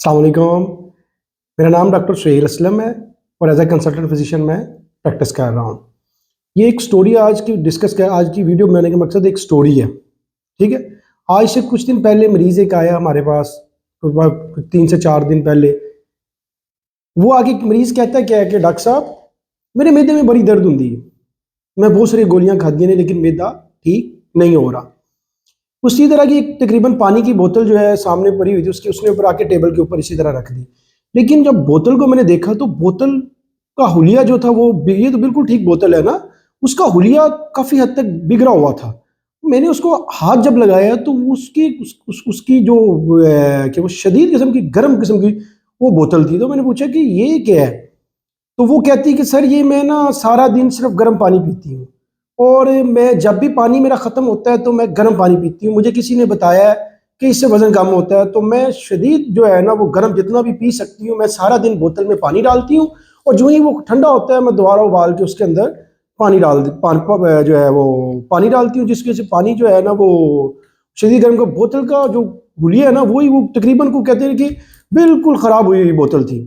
अस्सलाम वालेकुम। मेरा नाम डॉक्टर सुहेल असलम है और एज ए कंसल्टेंट फिजिशियन मैं प्रैक्टिस कर रहा हूँ। ये एक स्टोरी आज की डिस्कस कर आज की वीडियो बनाने का मकसद एक स्टोरी है, ठीक है। आज से कुछ दिन पहले मरीज़ एक आया हमारे पास, 3 से 4 दिन पहले। वो आगे मरीज़ कहता है क्या है कि डॉक्टर साहब मेरे मैदे में बड़ी दर्द होती है, मैं बहुत सारी गोलियां खादी ने लेकिन मैदा ठीक नहीं हो रहा। उसी तरह की एक तकरीबन पानी की बोतल जो है सामने पड़ी हुई थी, उसने ऊपर आके टेबल के ऊपर इसी तरह रख दी। लेकिन जब बोतल को मैंने देखा तो बोतल का हुलिया जो था वो, ये तो बिल्कुल ठीक बोतल है ना, उसका हुलिया काफ़ी हद तक बिगड़ा हुआ था। मैंने उसको हाथ जब लगाया तो उसकी जो कि वो शदीद किस्म की, गर्म किस्म की वो बोतल थी। तो मैंने पूछा कि ये क्या है? तो वो कहती है कि सर ये मैं ना सारा दिन सिर्फ गर्म पानी पीती हूँ, और मैं जब भी पानी मेरा ख़त्म होता है तो मैं गर्म पानी पीती हूँ। मुझे किसी ने बताया है कि इससे वज़न कम होता है, तो मैं शदीद जो है ना वो गर्म जितना भी पी सकती हूँ। मैं सारा दिन बोतल में पानी डालती हूँ और जो ही वो ठंडा होता है मैं दोबारा उबाल के उसके अंदर जो है वो पानी डालती हूँ, जिसकी वजह से पानी जो है ना वो शदीद गर्म का, बोतल का जो हुलिया है ना वही वो तकरीबन को कहते हैं कि बिल्कुल ख़राब हुई हुई बोतल थी।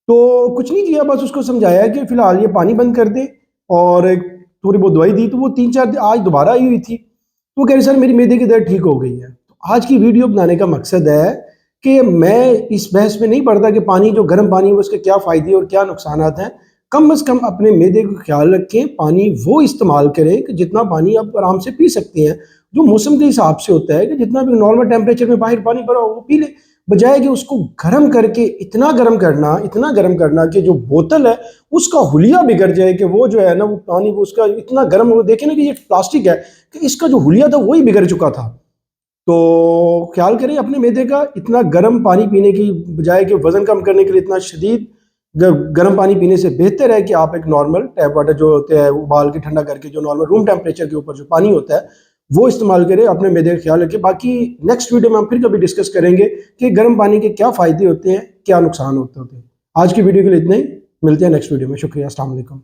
तो कुछ नहीं किया, बस उसको समझाया कि फिलहाल ये पानी बंद कर दे, और एक थोड़ी बहुत दवाई दी। तो वो 3-4 दिन आज दोबारा आई हुई थी, तो वो कह रही सर मेरी मैदे की दर्द ठीक हो गई है। तो आज की वीडियो बनाने का मकसद है कि मैं इस बहस में नहीं पड़ता कि पानी, जो गर्म पानी है उसके क्या फ़ायदे और क्या नुकसान हैं। कम अज़ कम अपने मैदे का ख्याल रखें, पानी वो इस्तेमाल करें कि जितना पानी आप आराम से पी सकते हैं, जो मौसम के हिसाब से होता है कि जितना भी नॉर्मल टेम्परेचर में बाहर पानी भरा हो वो पी लें, बजाय कि उसको गर्म करके इतना गर्म करना कि जो बोतल है उसका हुलिया बिगड़ जाए, कि वो जो है ना वो पानी वो उसका इतना गर्म हो, देखे ना कि ये प्लास्टिक है कि इसका जो हुलिया था वही बिगड़ चुका था। तो ख्याल करें अपने मैदे का, इतना गर्म पानी पीने की बजाय कि वज़न कम करने के लिए इतना शदीद गर्म पानी पीने से बेहतर है कि आप एक नॉर्मल टैप वाटर जो होते हैं उबाल के ठंडा करके, जो नॉर्मल रूम टेम्परेचर के ऊपर जो पानी होता है वो इस्तेमाल करें, अपने मैदे का ख्याल रखें। बाकी नेक्स्ट वीडियो में हम फिर कभी डिस्कस करेंगे कि गर्म पानी के क्या फ़ायदे होते हैं, क्या नुकसान होते हैं। आज की वीडियो के लिए इतना ही, मिलते हैं नेक्स्ट वीडियो में। शुक्रिया, अस्सलाम वालेकुम।